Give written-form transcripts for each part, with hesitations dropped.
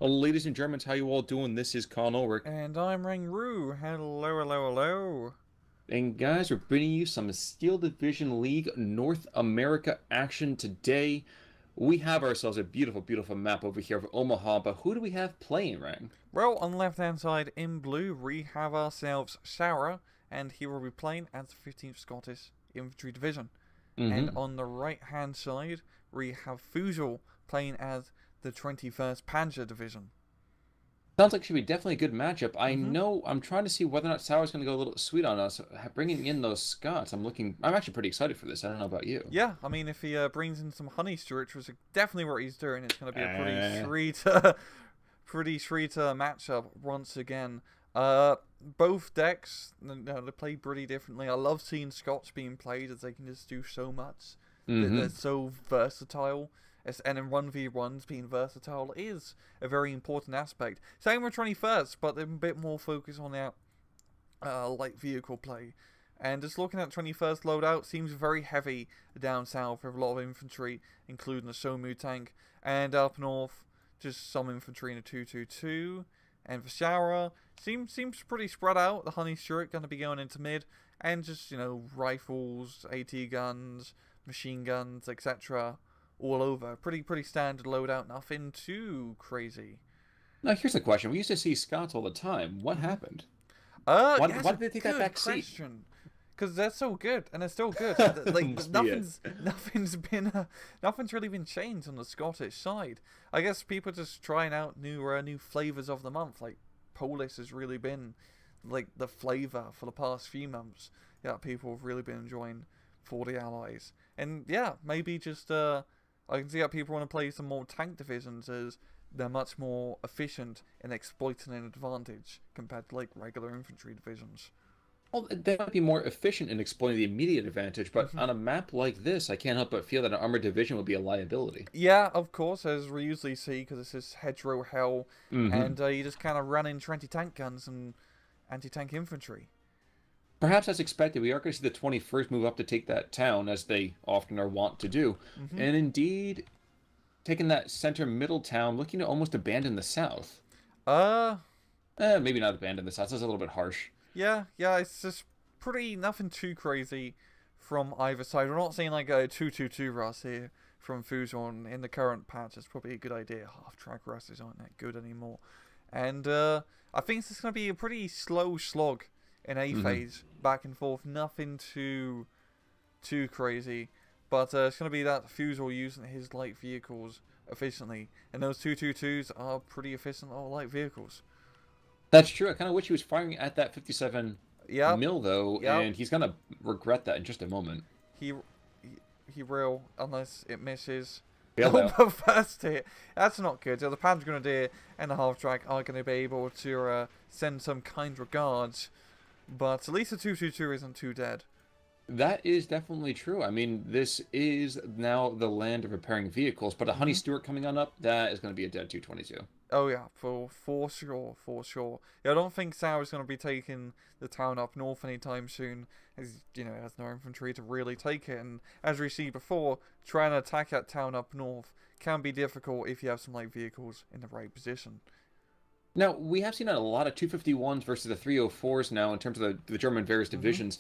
Ladies and Germans, how you all doing? This is Con Ulrich. And I'm Rangru. Hello, hello, hello. And guys, we're bringing you some Steel Division League North America action today. We have ourselves a beautiful, beautiful map over here of Omaha, but who do we have playing, Rang? Well, on the left-hand side in blue, we have ourselves Sarah, and he will be playing as the 15th Scottish Infantry Division. And Mm-hmm. on the right-hand side, we have Fussel playing as the 21st Panzer Division. Sounds like it should be definitely a good matchup. I Mm-hmm. know I'm trying to see whether or not Sauer's going to go a little sweet on us, bringing in those Scots. I'm actually pretty excited for this. I don't know about you. Yeah, I mean, if he brings in some honey stewards, which is definitely what he's doing, it's going to be a pretty Uh, sweet, pretty sweet matchup once again. Both decks, they play pretty differently. I love seeing Scots being played as they can just do so much. They're mm-hmm. so versatile. And in 1v1s, being versatile is a very important aspect. Same with 21st, but they're a bit more focused on their light vehicle play. And just looking at 21st loadout, seems very heavy down south with a lot of infantry, including the Somu tank. And up north, just some infantry in a 222. And for Shara, seems pretty spread out. The Honey Stewart going to be going into mid. And just, rifles, AT guns, machine guns, etc. all over. Pretty standard loadout, nothing too crazy. Now, here's the question. We used to see Scots all the time. What happened? Yeah, Why that's a did they take that good back seat? question. Because they're so good, and they're still good. Like Must be it. nothing's really been changed on the Scottish side. I guess people just trying out new flavors of the month. Like Polish has really been like the flavor for the past few months. Yeah, people have really been enjoying for the Allies, and yeah, maybe just I can see how people want to play some more tank divisions as they're much more efficient in exploiting an advantage compared to like regular infantry divisions. Well, they might be more efficient in exploiting the immediate advantage, but Hmm. on a map like this, I can't help but feel that an armored division would be a liability. Yeah, of course, as we usually see, because this is hedgerow hell, Hmm. and you just kind of run into anti-tank guns and anti-tank infantry. Perhaps as expected, we are going to see the 21st move up to take that town, as they often are wont to do. Hmm. And indeed, taking that center middle town, looking to almost abandon the south. Uh, Maybe not abandon the south, that's a little bit harsh. yeah, it's just pretty nothing too crazy from either side. We're not seeing like a 2-2-2 Russ here from Fusion in the current patch. It's probably a good idea. Half-track Russes aren't that good anymore. And I think this is going to be a pretty slow slog in A Hmm. phase, back and forth. Nothing too crazy, but it's going to be that Fusil using his light vehicles efficiently, and those 222s are pretty efficient on light vehicles. That's true. I kind of wish he was firing at that 57 Yep, mil, though, yep. and he's going to regret that in just a moment. He he will, unless it misses. Bailed No, out. but first hit. That's not good. So the Panzer Grenadier and the half track are going to be able to send some kind regards, but at least the 222 isn't too dead. That is definitely true. I mean, this is now the land of repairing vehicles, but a Honey Hmm. Stewart coming on up, that is going to be a dead 222. Oh yeah, for sure, for sure. Yeah, I don't think Sauer's going to be taking the town up north anytime soon, as has no infantry to really take it. And as we see before, trying to attack that town up north can be difficult if you have some light vehicles in the right position. Now, we have seen a lot of 251s versus the 304s now in terms of the German various Hmm. divisions.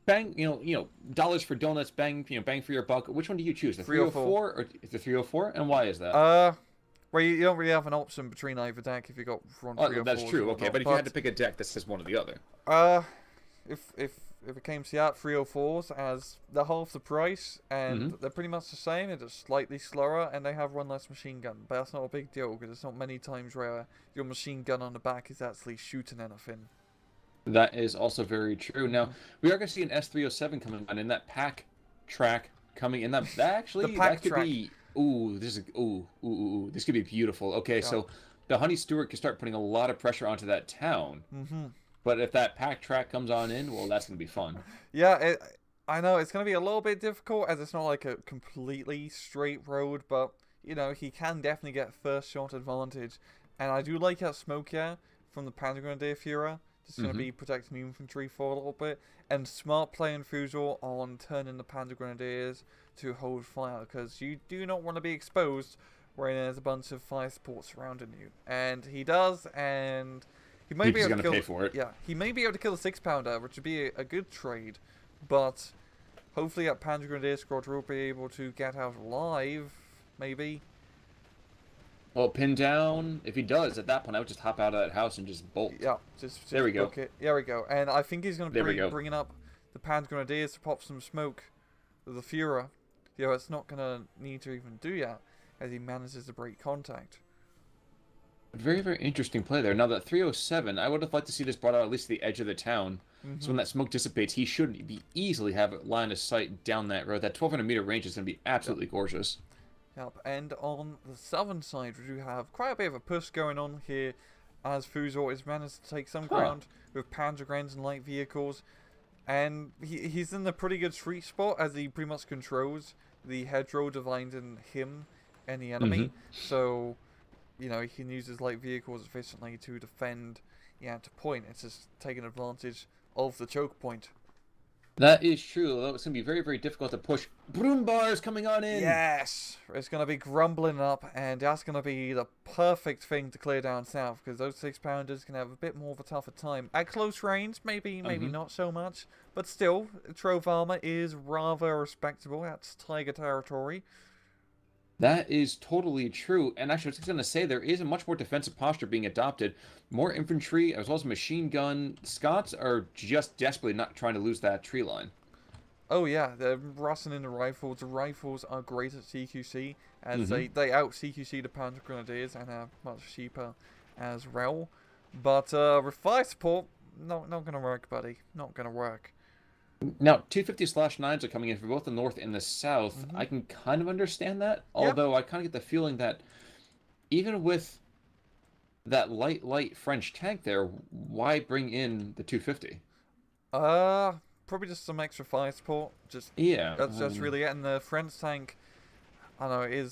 Bang, dollars for donuts, bang, bang for your buck. Which one do you choose? The 304. 304 or the 304? And why is that? Well, you don't really have an option between either deck if you got front Oh, that's 304s or true. Okay, whatnot. but if you had to pick a deck that says one or the other. Uh, if it came to that, 304s as they're half the price and Hmm. they're pretty much the same. They're just slightly slower and they have one less machine gun. But that's not a big deal because it's not many times where your machine gun on the back is actually shooting anything. That is also very true. Now, Hmm. we are going to see an S307 coming on in that pack track coming in. That The actually, pack that could track. be. Ooh, this is. Ooh. This could be beautiful. Okay, Yeah. so the Honey Stewart can start putting a lot of pressure onto that town. Mm-hmm. But if that pack track comes on in, well, that's going to be fun. Yeah, I know it's going to be a little bit difficult as it's not like a completely straight road, but he can definitely get first shot advantage. And I do like that smoke here from the Panzer Grenadier Führer. Just going to Hmm. be protecting the infantry for a little bit. And smart play and Fusel on turning the Panzer Grenadiers to hold fire because you do not want to be exposed where there's a bunch of fire support surrounding you. And he does, and he may be He's able gonna to kill. pay for it. Yeah, he may be able to kill the 6-pounder, which would be a good trade, but hopefully that Panzer Grenadier squad will be able to get out alive. Maybe. Well, pin down. If he does, at that point, I would just hop out of that house and just bolt. Yeah, just there we go. book it. There we go. And I think he's going to be go. bringing up the Panzer Grenadiers to pop some smoke with the Führer. You know, it's not going to need to even do that as he manages to break contact. Very, very interesting play there. Now, that 307, I would have liked to see this brought out at least to the edge of the town. So when that smoke dissipates, he should be easily have a line of sight down that road. That 1,200-meter range is going to be absolutely gorgeous. Yep, and on the southern side, we do have quite a bit of a push going on here, as Fussel has managed to take some ground with Panzer Grens and light vehicles, and he's in a pretty good sweet spot as he pretty much controls the hedgerow dividing him and the enemy. So, you know, he can use his light vehicles efficiently to defend to point. It's just taking advantage of the choke point. That is true, although it's going to be very, very difficult to push. Broom bars coming on in! Yes! It's going to be grumbling up, and that's going to be the perfect thing to clear down south, because those 6-pounders can have a bit more of a tougher time. At close range, maybe not so much, but still, Trove Armor is rather respectable. That's Tiger territory. That is totally true. And actually, I was just going to say, there is a much more defensive posture being adopted. More infantry, as well as machine gun. Scots are just desperately not trying to lose that tree line. Oh yeah, they're rusting in the rifles. The rifles are great at CQC, as they out CQC the Panzer Grenadiers and are much cheaper as well. But with fire support, not going to work, buddy. Not going to work. Now, 250/9s are coming in for both the north and the south. I can kind of understand that, although I kind of get the feeling that even with that light French tank there, why bring in the 250? Probably just some extra fire support. Yeah, that's really it. And the French tank, I don't know,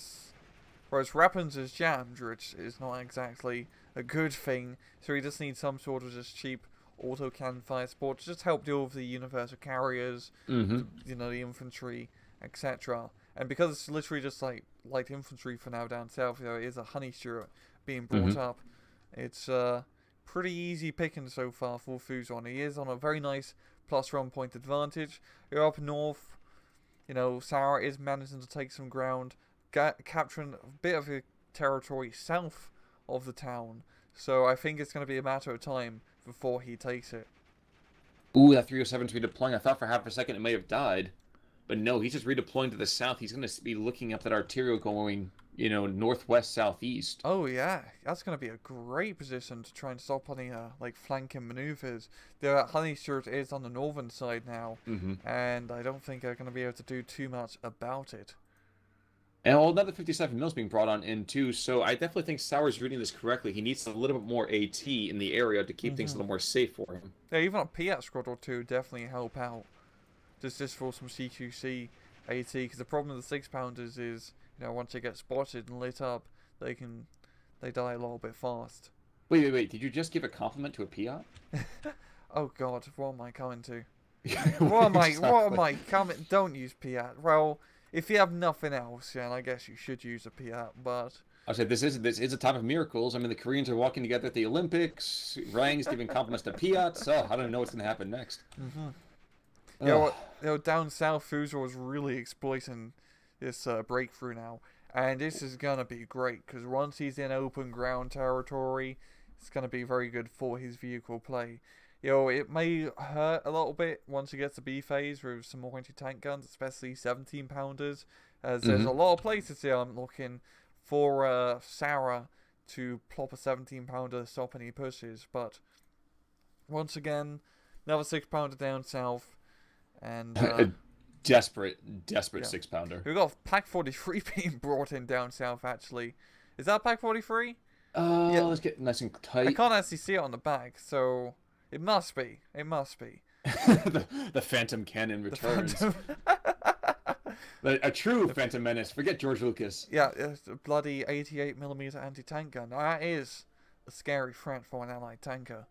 whereas Rappens is jammed, which is not exactly a good thing. So he just needs some sort of just cheap auto-cannon fire support to just help deal with the universal carriers, you know, the infantry, etc. And because it's literally just like light infantry for now down south, you know, it is a honey Stuart being brought up. It's pretty easy picking so far for Fussel. He is on a very nice +1 point advantage. You're up north, you know, Sarah is managing to take some ground, capturing a bit of a territory south of the town. So I think it's going to be a matter of time before he takes it. Ooh, that 307's redeploying. I thought for half a second it may have died. But no, he's just redeploying to the south. He's going to be looking up that arterial going, you know, northwest, southeast. Oh, yeah. That's going to be a great position to try and stop any, like, flanking maneuvers. The honey Stuart is on the northern side now. And I don't think they're going to be able to do too much about it. And another 57 mils being brought on in too, so I definitely think Sauer's reading this correctly. He needs a little bit more AT in the area to keep things a little more safe for him. Yeah, even a Piat squad or two definitely help out. Just for some CQC AT, because the problem with the 6-pounders is, you know, once they get spotted and lit up, they die a little bit fast. Wait, did you just give a compliment to a Piat? Oh god, what am I coming to? what am I coming? Don't use Piat. Well, if you have nothing else, then I guess you should use a Piat, but I said this is a time of miracles. I mean, the Koreans are walking together at the Olympics. Rang's giving compliments to Piats. Oh, I don't know what's going to happen next. You know, down south, Fussel was really exploiting this breakthrough now, and this is going to be great, because once he's in open ground territory, it's going to be very good for his vehicle play. You know, it may hurt a little bit once he gets to B phase with some more anti-tank guns, especially 17-pounders, as there's a lot of places here I'm looking for Sarah to plop a 17-pounder to stop any pushes. But once again, another 6-pounder down south, and a desperate 6-pounder. We've got Pack 43 being brought in down south. Actually, is that Pack 43? Yeah, let's get nice and tight. I can't actually see it on the back, so it must be. It must be. the Phantom Cannon returns. A true Phantom Menace. Forget George Lucas. Yeah, it's a bloody 88mm anti-tank gun. Now, that is a scary threat for an allied tanker.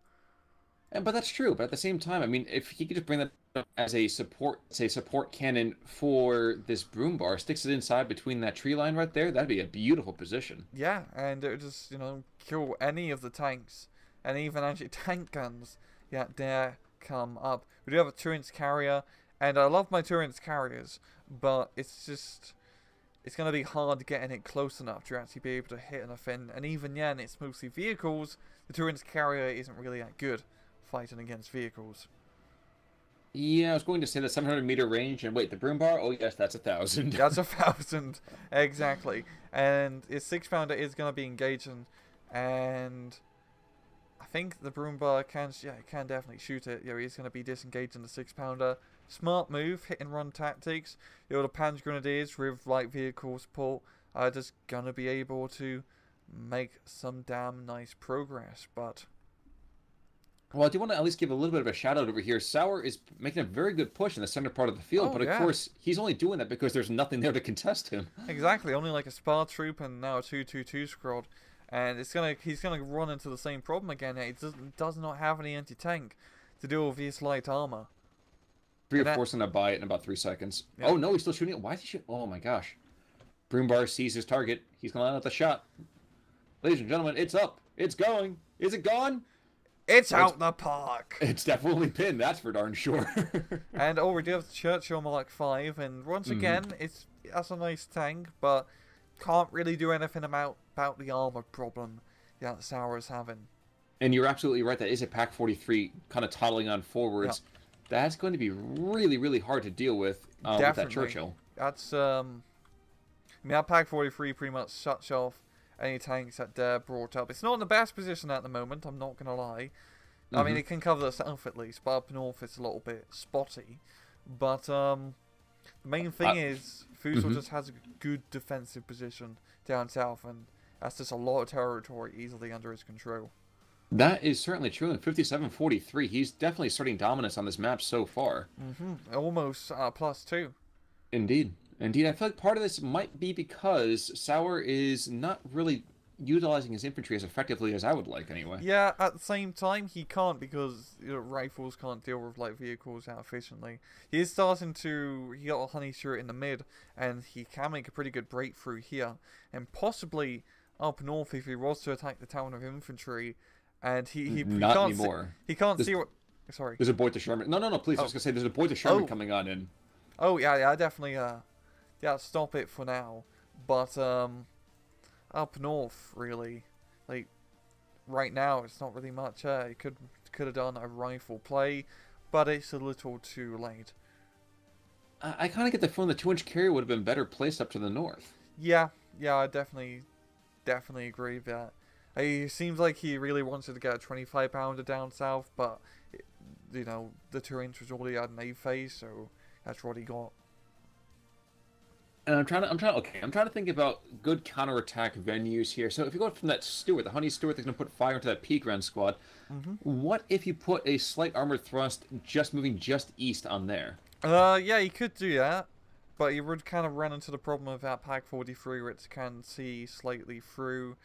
But that's true. But at the same time, I mean, if he could just bring that up as a support, say, support cannon for this broom bar, sticks it inside between that tree line right there, that'd be a beautiful position. Yeah, and it would just, you know, kill any of the tanks. And even anti-tank guns, yeah, dare come up. We do have a turrets carrier, and I love my turrets carriers, but it's just... It's going to be hard getting it close enough to actually be able to hit anything. And even then, it's mostly vehicles. The turrets carrier isn't really that good fighting against vehicles. Yeah, I was going to say the 700-meter range, and wait, the broom bar? Oh yes, that's 1,000. That's 1,000, exactly. And his 6-pounder is going to be engaging, and I think the broom bar can, yeah, it can definitely shoot it. Yeah, he's going to be disengaging the 6-pounder. Smart move, hit and run tactics. You know, the Panzer Grenadiers with light vehicle support are just going to be able to make some damn nice progress, but... Well, I do want to at least give a little bit of a shout out over here. Sauer is making a very good push in the center part of the field, but of course, he's only doing that because there's nothing there to contest him. Exactly, only like a spar troop and now a 222 squad. And he's gonna run into the same problem again. He does not have any anti-tank to deal with his light armor. Reinforcing a buy it in about 3 seconds. Yeah. Oh no, he's still shooting it. Why is he shooting? Oh my gosh. Broombar sees his target. He's gonna line up the shot. Ladies and gentlemen, it's up. It's going. Is it gone? It's out the park. It's definitely pinned. That's for darn sure. And we do have the Churchill Mark V, and once again, that's a nice tank, but can't really do anything about the armor problem that Sauer is having. And you're absolutely right. That is a Pack 43 kind of toddling on forwards. Yep. That's going to be really, really hard to deal with that Churchill. That's I mean, that Pack 43 pretty much shuts off any tanks that they're brought up. It's not in the best position at the moment, I'm not going to lie. I mean, it can cover the south at least, but up north it's a little bit spotty. But the main thing is, Fussel just has a good defensive position down south, and that's just a lot of territory easily under his control. That is certainly true. In 57-43, he's definitely starting dominance on this map so far. Almost +2. Indeed. Indeed, I feel like part of this might be because Sauer is not really utilizing his infantry as effectively as I would like, anyway. Yeah, at the same time, he can't because rifles can't deal with light vehicles that efficiently. He is starting to... He got a honey turret in the mid, and he can make a pretty good breakthrough here. And possibly up north, if he was to attack the town of infantry, and he not can't anymore. He can't see what... Sorry. There's a boy to Sherman. No, please. I was going to say, there's a boy to Sherman coming on in. Oh, yeah, definitely... Yeah, stop it for now. But, up north, really, like, right now, it's not really much. He could have done a rifle play, but it's a little too late. I kind of get the feeling the 2-inch carrier would have been better placed up to the north. Yeah, I definitely agree with that. It seems like he really wanted to get a 25-pounder down south, but, you know, the 2-inch was already at an A phase, so that's what he got. And I'm trying to think about good counterattack venues here. So if you go from that Stuart, the Honey Stuart that's going to put fire into that P Grand squad, what if you put a slight armored thrust moving just east on there? Yeah, you could do that, but you would kind of run into the problem of that Pack 43 where it can see slightly through,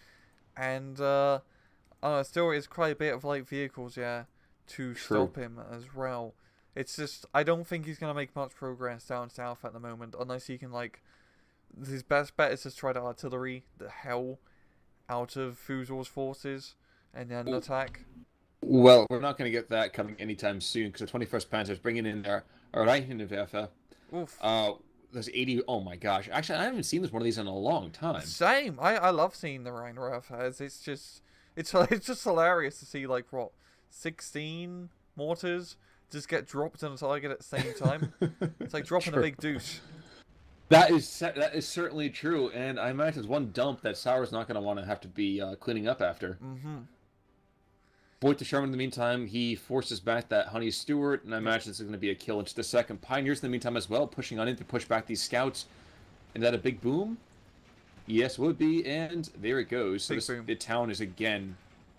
and still is quite a bit of light vehicles, yeah, to stop him as well. It's just, I don't think he's going to make much progress down south at the moment, unless he can, like, his best bet is to try to artillery the hell out of Fussel's forces, and then attack. Well, we're not going to get that coming anytime soon, because the 21st Panzer is bringing in their Reichenwerfer. Oof. There's 80, oh my gosh. Actually, I haven't seen one of these in a long time. Same. I love seeing the Reichenwerfers. It's just hilarious to see, like, what, 16 mortars just get dropped on a target at the same time. It's like dropping a big douche. That is certainly true, and I imagine it's one dump that Sauer's not going to want to have to be cleaning up after. Boyd to Sherman, in the meantime, he forces back that Honey Stewart, and I imagine this is going to be a kill in just a second. Pioneers, in the meantime, as well, pushing on in to push back these scouts. And that a big boom? Yes, would be, and there it goes. So the town is again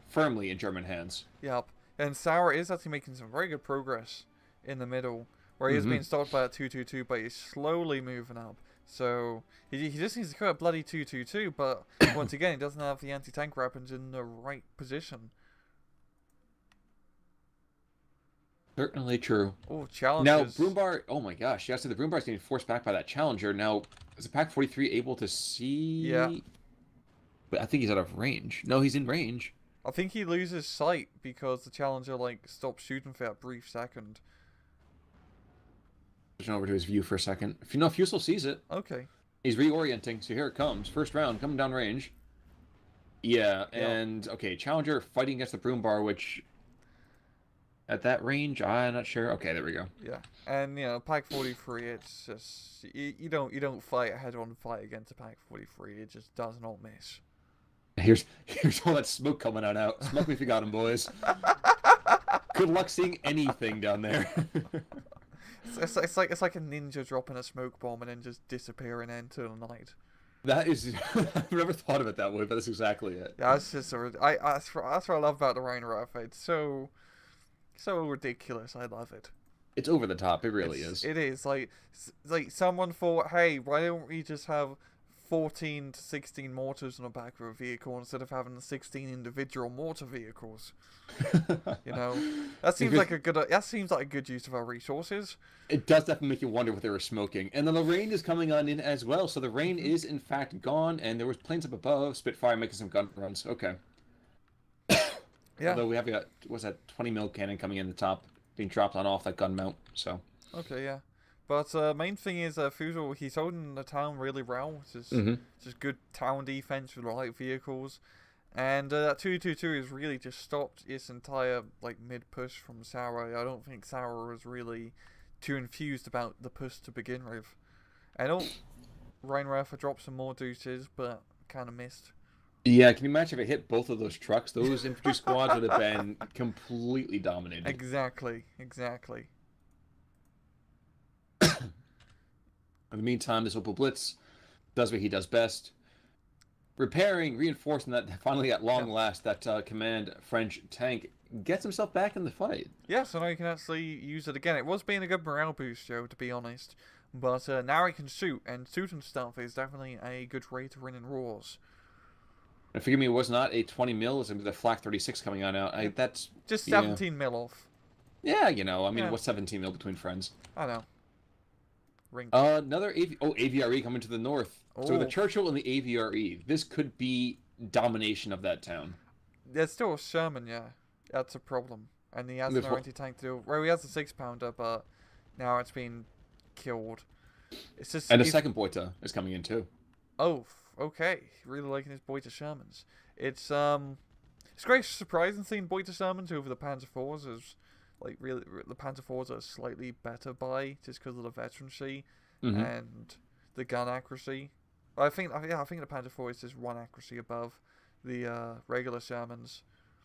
firmly in German hands. Yep. And Sauer is actually making some very good progress in the middle, where he is being stopped by a 222, but he's slowly moving up. So he just needs to kill a bloody 222, but once again, he doesn't have the anti-tank weapons in the right position. Certainly true. Oh, Now, challenges. Broombar, oh my gosh, yeah, so the Broombar's getting forced back by that Challenger. Now, is the Pack 43 able to Yeah. see? But I think he's out of range. No, he's in range. I think he loses sight because the Challenger, like, stops shooting for that brief second. Switching over to his view for a second. If you know, Fussel sees it. Okay. He's reorienting, so here it comes. First round, coming down range. Yeah, Yeah. and okay, Challenger fighting against the Broombar, which at that range, I'm not sure. Okay, there we go. Yeah. And, you know, Pack 43, it's just... You don't fight a head-on fight against a Pack 43. It just does not miss. Here's all that smoke coming out. Smoke me if you got him, boys. Good luck seeing anything down there. It's like a ninja dropping a smoke bomb and then just disappearing into the night. That is, I've never thought of it that way, but that's exactly it. Yeah, it's just that's what I love about the Rheinraff. It's so ridiculous. I love it. It's over the top. It really is. It is like someone thought, hey, why don't we just have 14 to 16 mortars on the back of a vehicle instead of having 16 individual mortar vehicles? You know, that seems like a good use of our resources. It does definitely make you wonder what they were smoking. And then the rain is coming on in as well, so the rain is in fact gone, and there was planes up above, Spitfire making some gun runs. Okay. Yeah. Although we have got, what's that, 20 mil cannon coming in the top, being dropped on off that gun mount, so. Okay, yeah. But main thing is, Fussel, he's holding the town really well. It's just good town defense with light vehicles. And that 222 has really just stopped its entire like mid-push from Sauer. I don't think Sauer was really too enthused about the push to begin with. And Rheinraff dropped some more deuces, but kind of missed. Yeah, can you imagine if it hit both of those trucks? Those infantry squads would have been completely dominated. Exactly. In the meantime, this Opel Blitz does what he does best. Repairing, reinforcing that, finally at long last, that command French tank gets himself back in the fight. Yeah, so now you can actually use it again. It was being a good morale boost, Joe, to be honest. But now he can shoot, and shooting stuff is definitely a good way to win in wars. And forgive me, it was not a 20 mil, it was the Flak 36 coming on out. That's just 17 mil off. Yeah, you know, I mean, what's 17 mil between friends? I know. Another AVRE coming to the north. Oh. So the Churchill and the AVRE, this could be domination of that town. There's still a Sherman, yeah. That's a problem. And he has no anti-tank to do. Well, he has a 6-pounder, but now it's been killed. It's just. And a second Boita is coming in too. Oh, okay. Really liking his Boita Shermans. It's quite surprising seeing Boita Shermans over the Panzer IVs. As like really, the Panzer IVs are slightly better by just because of the veterancy and the gun accuracy. I think the Panzer IV is just one accuracy above the regular Shermans.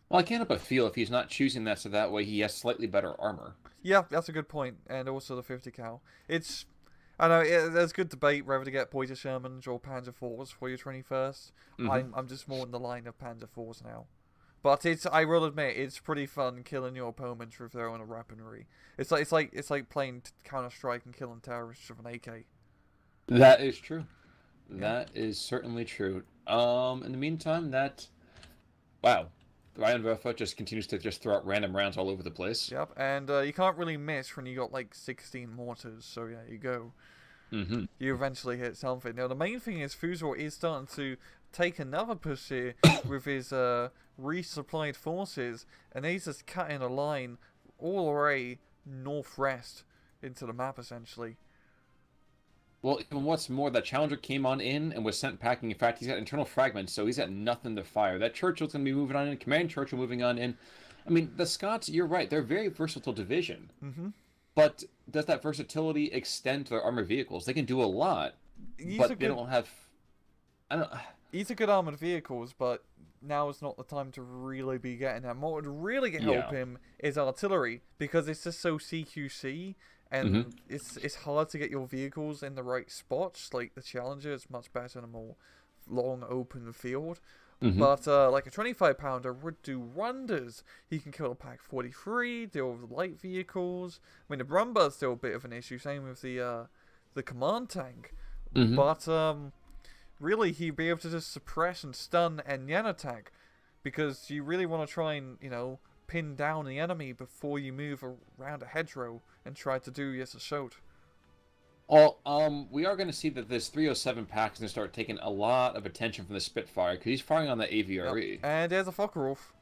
Well, I can't help but feel if he's not choosing that so that way he has slightly better armor. Yeah, that's a good point. And also the 50 cal. I know there's good debate whether to get Boita Shermans or Panzer IVs for your 21st. I'm just more in the line of Panzer IVs now. But I will admit, it's pretty fun killing your opponents with their own weaponry. It's like playing Counter-Strike and killing terrorists with an AK. That is true. That is certainly true. In the meantime, wow. Ryan Verfa just continues to just throw out random rounds all over the place. Yep, and you can't really miss when you got like 16 mortars, so yeah, you go. You eventually hit something. Now, the main thing is Fussel is starting to take another push here with his resupplied forces, and he's just cutting a line all the way northwest into the map, essentially. Well, even what's more, that Challenger came on in and was sent packing. In fact, he's got internal fragments, so he's got nothing to fire. That Churchill's going to be moving on in. Command Churchill moving on in. I mean, the Scots, you're right. They're a very versatile division. But does that versatility extend to their armored vehicles? They can do a lot, but they don't have... He's a good armored vehicles, but now is not the time to really be getting them. What would really help him is artillery, because it's just so CQC, and it's hard to get your vehicles in the right spots. Like the Challenger is much better in a more long open field. But like a 25-pounder would do wonders. He can kill a Pack 43, deal with light vehicles. I mean, the Brumbar's still a bit of an issue. Same with the command tank. But really, he'd be able to just suppress and stun and yan attack, because you really want to try and pin down the enemy before you move around a hedgerow and try to do your assault. Well, we are going to see that this 307 pack is going to start taking a lot of attention from the Spitfire, because he's firing on the AVRE. Yep. And there's a Focke-Wulf.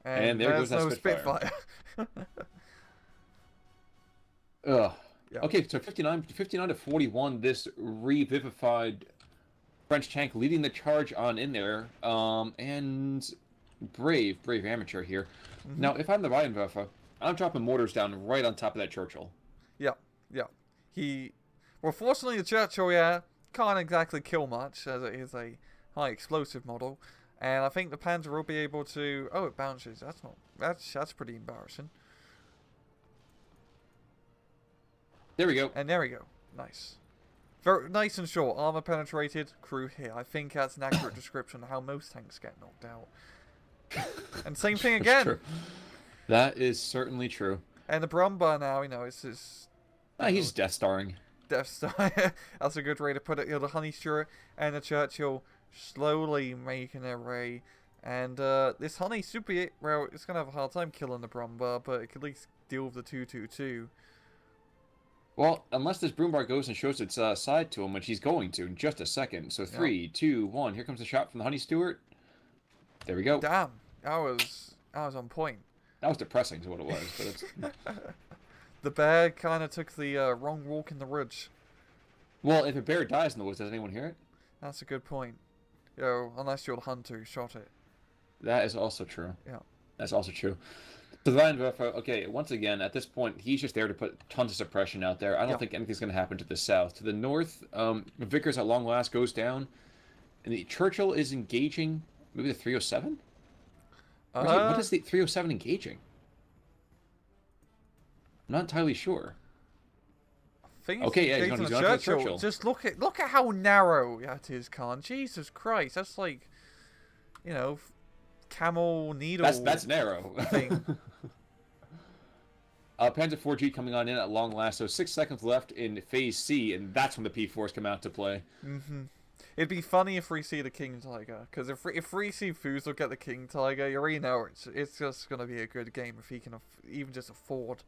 And there goes that no Spitfire. Ugh. Yep. Okay, so 59 to 41, this revivified French tank leading the charge on in there. And brave amateur here. Now, if I'm the Rheinwerfer, I'm dropping mortars down right on top of that Churchill. Yeah. Well, fortunately, the Churchill, can't exactly kill much, as it is a high explosive model. And I think the Panzer will be able to... Oh, it bounces. That's pretty embarrassing. There we go. And there we go. Nice. Very nice and short. Armor penetrated, crew here. I think that's an accurate description of how most tanks get knocked out. And same thing again. True. That is certainly true. And the Brumba now, it's his... he's Death Starring. Death Star. That's a good way to put it. The Honey Stewart and the Churchill slowly making their way. And this Honey Super, well, it's going to have a hard time killing the Brumba, but it can at least deal with the 222. Well, unless this Broombar goes and shows its side to him, which he's going to in just a second. So 3, 2, 1. Here comes the shot from the Honey Stewart. There we go. Damn. That was on point. That was depressing is what it was. But it's... The bear kind of took the wrong walk in the woods. Well, if a bear dies in the woods, does anyone hear it? That's a good point. Unless you're the hunter who shot it. That is also true. Yeah. That's also true. So the Rheinwerfer, okay, once again, at this point, he's just there to put tons of suppression out there. I don't think anything's going to happen to the south. To the north, Vickers at long last goes down. And the Churchill is engaging, maybe the 307? What is the 307 engaging? I'm not entirely sure. Okay, yeah, he's going to the Churchill. Just look at how narrow that is, Khan. Jesus Christ, that's like, camel needle. That's narrow. Thing. Panzer 4G coming on in at long last. So 6 seconds left in Phase C, and that's when the P4s come out to play. It'd be funny if we see the King Tiger, because if we see Fussel get the King Tiger, you already know it's just going to be a good game if he can even just afford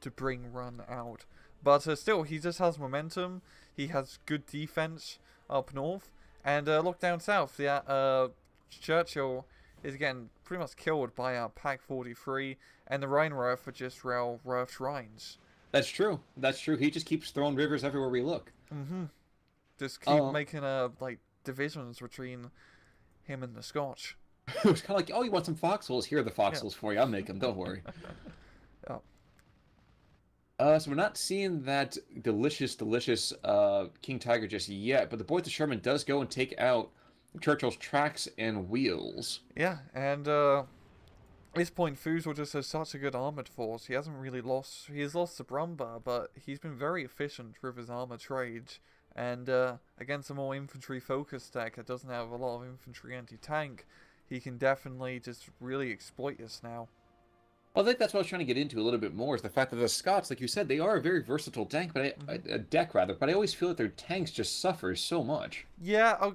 to bring run out. But still, he just has momentum. He has good defense up north. And look down south. The Churchill is again pretty much killed by our Pack 43. And the Rheinwerfer just Ralph Rhines. That's true. That's true. He just keeps throwing rivers everywhere we look. Just keep making divisions between him and the Scotch. It was kind of like, oh, you want some foxholes? Here are the foxholes for you. I'll make them. Don't worry. So we're not seeing that delicious King Tiger just yet, but the Boys of Sherman does go and take out Churchill's tracks and wheels. Yeah, and at this point, Fussel just has such a good armored force. He hasn't really lost. He has lost the Brumba, but he's been very efficient with his armor trades. And against a more infantry-focused deck that doesn't have a lot of infantry anti-tank, he can definitely just really exploit this now. Well, I think that's what I was trying to get into a little bit more, is the fact that the Scots, like you said, they are a very versatile tank, but a deck rather. But I always feel that their tanks just suffer so much. Yeah,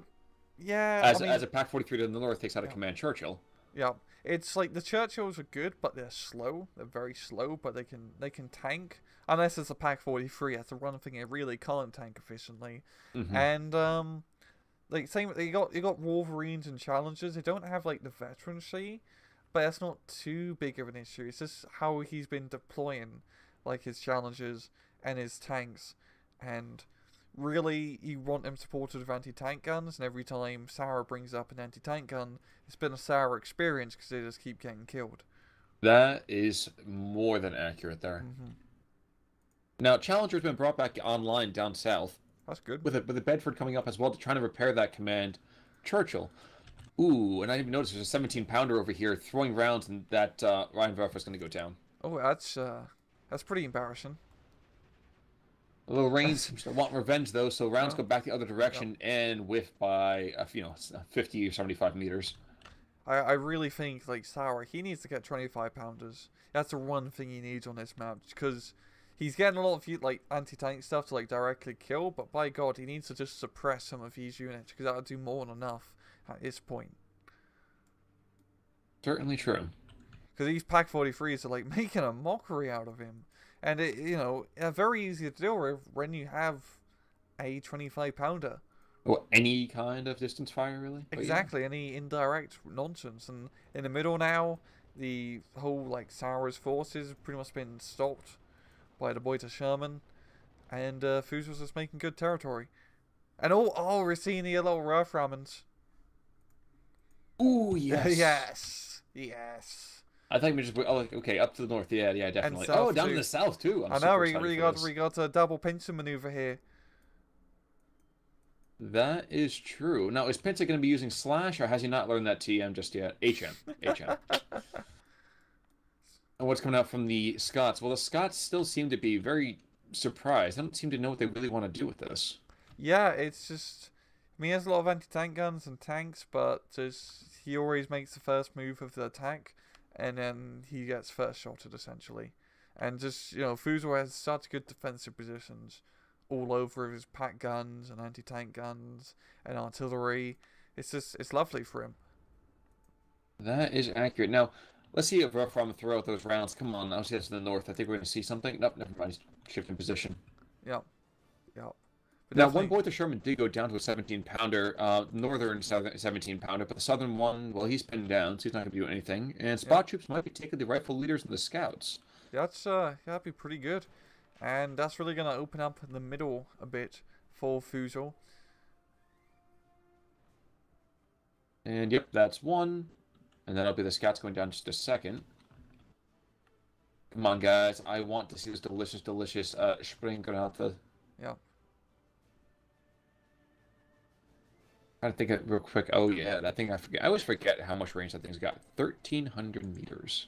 As a Pack 43 to the north takes out a Command Churchill. Yeah, it's like the Churchills are good, but they're slow. They're very slow, but they can tank. Unless it's a Pack 43, that's the one thing it really can't tank efficiently. And same, you got Wolverines and Challengers. They don't have the veterancy. But that's not too big of an issue. It's just how he's been deploying, his Challengers and his tanks. And really, you want them supported with anti-tank guns. And every time Sauer brings up an anti-tank gun, it's been a Sauer experience because they just keep getting killed. That is more than accurate there. Now, Challenger's been brought back online down south. That's good. With the Bedford coming up as well to try to repair that Command Churchill. Ooh, and I didn't even notice there's a 17-pounder over here throwing rounds, and that Rheinwerfer is going to go down. Oh, that's pretty embarrassing. A little Reigns want revenge, though, so rounds go back the other direction and whiff by, 50 or 75 meters. I really think, Sauer, he needs to get 25-pounders. That's the one thing he needs on this map, because he's getting a lot of, anti-tank stuff to, directly kill, but by God, he needs to just suppress some of these units, because that would do more than enough at this point. Certainly true. because these Pack 43s are like making a mockery out of him, and very easy to deal with when you have a 25-pounder. Well, any kind of distance fire, really. But Exactly, any indirect nonsense, and in the middle now, the whole like Sour's forces have pretty much been stopped by the boy to Sherman, and Fussel's just making good territory. And we're seeing the little Earth Rammons. Ooh, yes. yes. I think we just okay, up to the north. Yeah, definitely. South down too. in the south too. I know we got a double pincer maneuver here. That is true. Now, is Pinta going to be using Slash, or has he not learned that TM just yet? HM. And what's coming out from the Scots? Well, the Scots still seem to be very surprised. They don't seem to know what they really want to do with this. Yeah, it's just... I mean, he has a lot of anti-tank guns and tanks, but he always makes the first move of the attack, and then he gets first shotted, essentially. And just, Fussel has such good defensive positions all over his pack guns and anti-tank guns and artillery. It's lovely for him. That is accurate. Now, let's see if Rough Rum throw out those rounds. Come on, I'll see us to the north. I think we're going to see something. Nope, never mind. Shift in position. Yep. But now, one boy to Sherman did go down to a 17-pounder, northern 17-pounder, but the southern one, well, he's pinned down, so he's not going to do anything. And spot troops might be taking the rifle leaders and the scouts. That'd be pretty good. And that's really going to open up in the middle a bit for Fussel. And yep, that's one. And that'll be the scouts going down just a second. Come on, guys. I want to see this delicious Springgranate. Yeah. Trying to think of it real quick. Oh, yeah, that thing I forget. I always forget how much range that thing's got. 1,300 meters.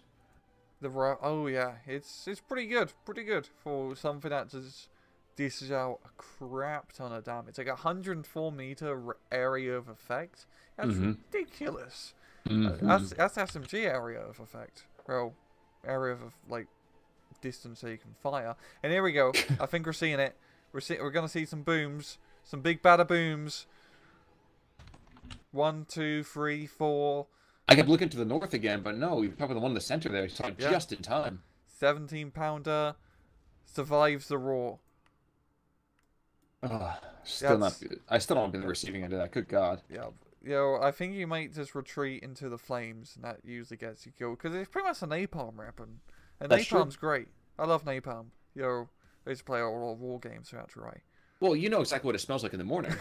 Oh yeah, it's pretty good for something that just dishes out a crap ton of damage. It's like 104-meter area of effect. That's ridiculous. That's SMG area of effect. Well, area of like distance that you can fire. And here we go. I think we're seeing it. We're gonna see some booms, some big bada booms. 1, 2, 3, 4. I kept looking to the north again, but no, you're probably the one in the center there. Saw it just in time. 17-pounder survives the roar. I still don't want to be the receiving end of that. Good God. Yeah. I think you might just retreat into the flames, and that usually gets you killed because it's pretty much a napalm weapon, and napalm's great. I love napalm. I used to play a lot of war games throughout July. Well, you know exactly what it smells like in the morning.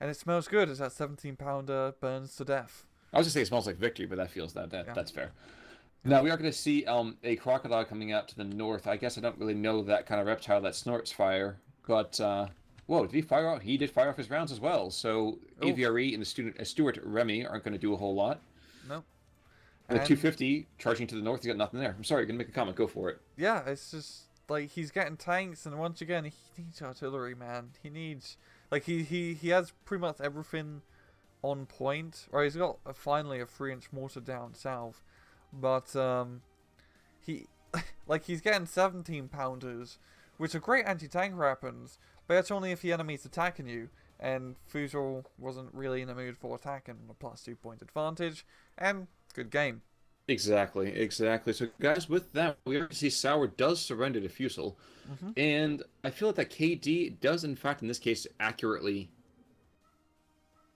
And it smells good as that 17-pounder burns to death. I was going to say it smells like victory, but that feels that's fair. Now, we are going to see a crocodile coming out to the north. I guess I don't really know that kind of reptile that snorts fire. But, whoa, did he fire off? He did fire off his rounds as well. So, AVRE and the Stuart Remy aren't going to do a whole lot. No. And the 250 charging to the north, he's got nothing there. I'm sorry, you're going to make a comment. Go for it. Yeah, it's just, like, he's getting tanks, and once again, he needs artillery, man. He needs, like, he has pretty much everything on point. Or he's got finally a 3-inch mortar down south. But, he's getting 17-pounders, which are great anti-tank weapons, but that's only if the enemy's attacking you. And Fussel wasn't really in the mood for attacking on a +2 point advantage, and good game. Exactly. So, guys, with that, we already see Sour does surrender to Fussel, and I feel like that KD does, in fact, in this case, accurately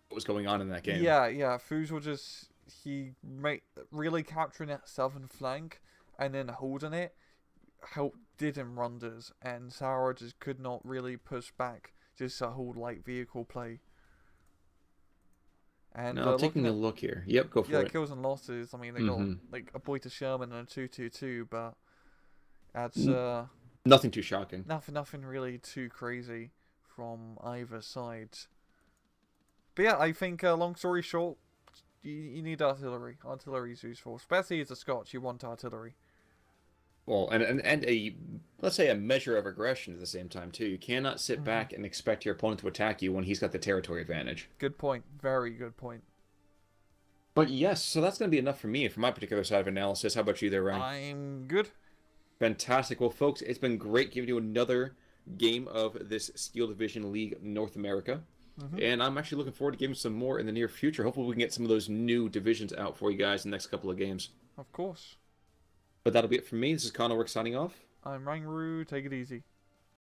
what was going on in that game. Yeah. Fussel really capturing that southern flank and then holding it did him wonders, and Sour just could not really push back just a whole light vehicle play. And now, taking a look here. Yep, go for it. Yeah, kills and losses. I mean, they got like a boy to Sherman and a 222, but that's nothing too shocking. Nothing really too crazy from either side. But yeah, I think long story short, you need artillery. Artillery is useful, especially as a Scotch. You want artillery. Well, and a, let's say, a measure of aggression at the same time, too. You cannot sit back and expect your opponent to attack you when he's got the territory advantage. Good point. Very good point. But yes, so that's going to be enough for me for my particular side of analysis. How about you there, Ryan? I'm good. Fantastic. Well, folks, it's been great giving you another game of this Steel Division League North America. And I'm actually looking forward to giving some more in the near future. Hopefully we can get some of those new divisions out for you guys in the next couple of games. Of course. But that'll be it from me. This is Connor Work signing off. I'm Rangru. Take it easy.